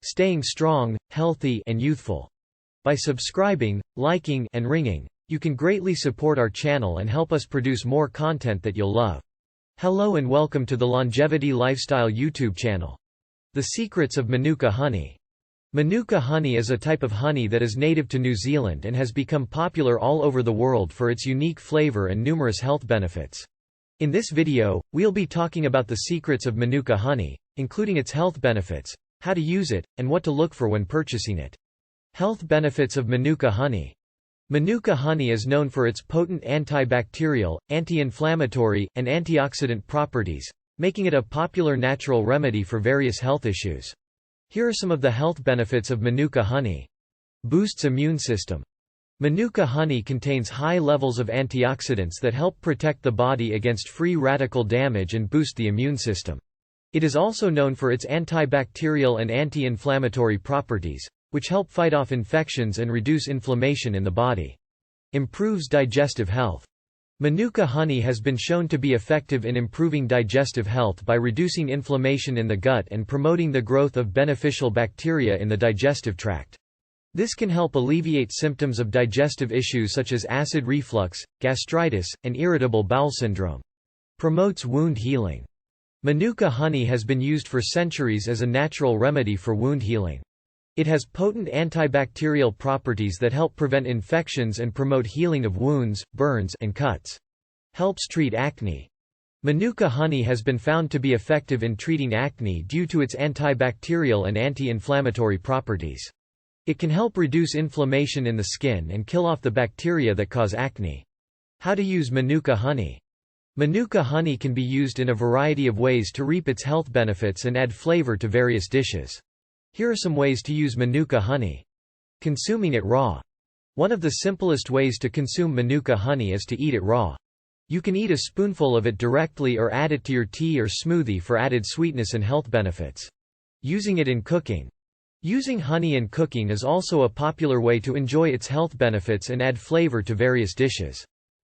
staying strong, healthy, and youthful. By subscribing, liking, and ringing, you can greatly support our channel and help us produce more content that you'll love. Hello and welcome to the Longevity Lifestyle YouTube channel. The secrets of Manuka honey. Manuka honey is a type of honey that is native to New Zealand and has become popular all over the world for its unique flavor and numerous health benefits. In this video, we'll be talking about the secrets of Manuka honey, including its health benefits, how to use it, and what to look for when purchasing it. Health benefits of Manuka honey. Manuka honey is known for its potent antibacterial, anti-inflammatory, and antioxidant properties, making it a popular natural remedy for various health issues. Here are some of the health benefits of Manuka honey. Boosts immune system. Manuka honey contains high levels of antioxidants that help protect the body against free radical damage and boost the immune system. It is also known for its antibacterial and anti-inflammatory properties, which help fight off infections and reduce inflammation in the body. Improves digestive health. Manuka honey has been shown to be effective in improving digestive health by reducing inflammation in the gut and promoting the growth of beneficial bacteria in the digestive tract. This can help alleviate symptoms of digestive issues such as acid reflux, gastritis, and irritable bowel syndrome. Promotes wound healing. Manuka honey has been used for centuries as a natural remedy for wound healing. It has potent antibacterial properties that help prevent infections and promote healing of wounds, burns, and cuts. Helps treat acne. Manuka honey has been found to be effective in treating acne due to its antibacterial and anti-inflammatory properties. It can help reduce inflammation in the skin and kill off the bacteria that cause acne. How to use Manuka honey. Manuka honey can be used in a variety of ways to reap its health benefits and add flavor to various dishes. Here are some ways to use Manuka honey. Consuming it raw. One of the simplest ways to consume Manuka honey is to eat it raw. You can eat a spoonful of it directly or add it to your tea or smoothie for added sweetness and health benefits. Using it in cooking. Using honey in cooking is also a popular way to enjoy its health benefits and add flavor to various dishes.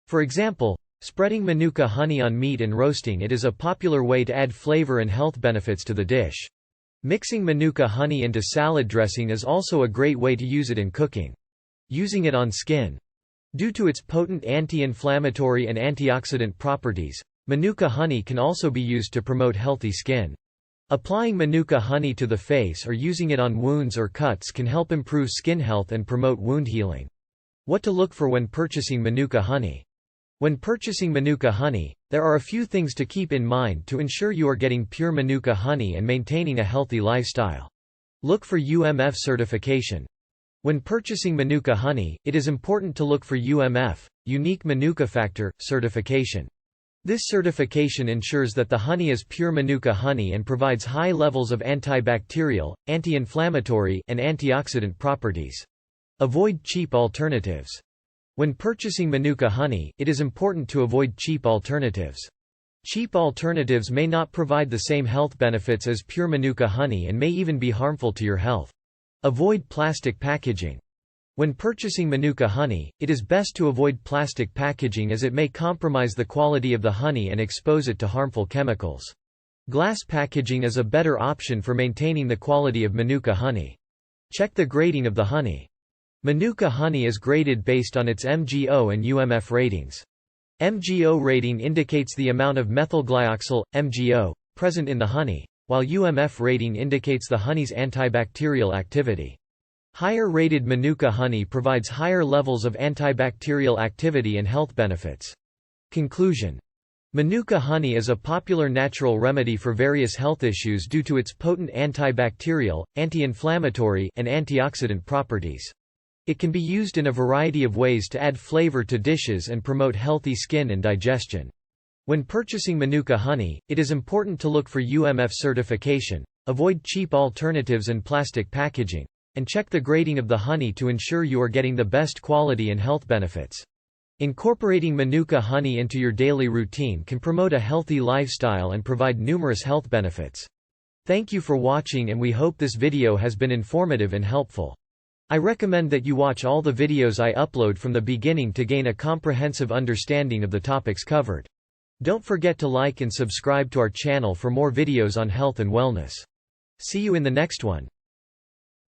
For example, spreading Manuka honey on meat and roasting it is a popular way to add flavor and health benefits to the dish. Mixing Manuka honey into salad dressing is also a great way to use it in cooking. Using it on skin. Due to its potent anti-inflammatory and antioxidant properties, Manuka honey can also be used to promote healthy skin. Applying Manuka honey to the face or using it on wounds or cuts can help improve skin health and promote wound healing. What to look for when purchasing Manuka honey. When purchasing Manuka honey, there are a few things to keep in mind to ensure you are getting pure Manuka honey and maintaining a healthy lifestyle. Look for UMF certification. When purchasing Manuka honey, it is important to look for UMF, Unique Manuka Factor, certification. This certification ensures that the honey is pure Manuka honey and provides high levels of antibacterial, anti-inflammatory, and antioxidant properties. Avoid cheap alternatives. When purchasing Manuka honey, it is important to avoid cheap alternatives. Cheap alternatives may not provide the same health benefits as pure Manuka honey and may even be harmful to your health. Avoid plastic packaging. When purchasing Manuka honey, it is best to avoid plastic packaging as it may compromise the quality of the honey and expose it to harmful chemicals. Glass packaging is a better option for maintaining the quality of Manuka honey. Check the grading of the honey. Manuka honey is graded based on its MgO and UMF ratings. MgO rating indicates the amount of methylglyoxal, MgO, present in the honey, while UMF rating indicates the honey's antibacterial activity. Higher rated Manuka honey provides higher levels of antibacterial activity and health benefits. Conclusion. Manuka honey is a popular natural remedy for various health issues due to its potent antibacterial, anti-inflammatory, and antioxidant properties. It can be used in a variety of ways to add flavor to dishes and promote healthy skin and digestion. When purchasing Manuka honey, it is important to look for UMF certification, avoid cheap alternatives and plastic packaging, and check the grading of the honey to ensure you are getting the best quality and health benefits. Incorporating Manuka honey into your daily routine can promote a healthy lifestyle and provide numerous health benefits. Thank you for watching, and we hope this video has been informative and helpful. I recommend that you watch all the videos I upload from the beginning to gain a comprehensive understanding of the topics covered. Don't forget to like and subscribe to our channel for more videos on health and wellness. See you in the next one.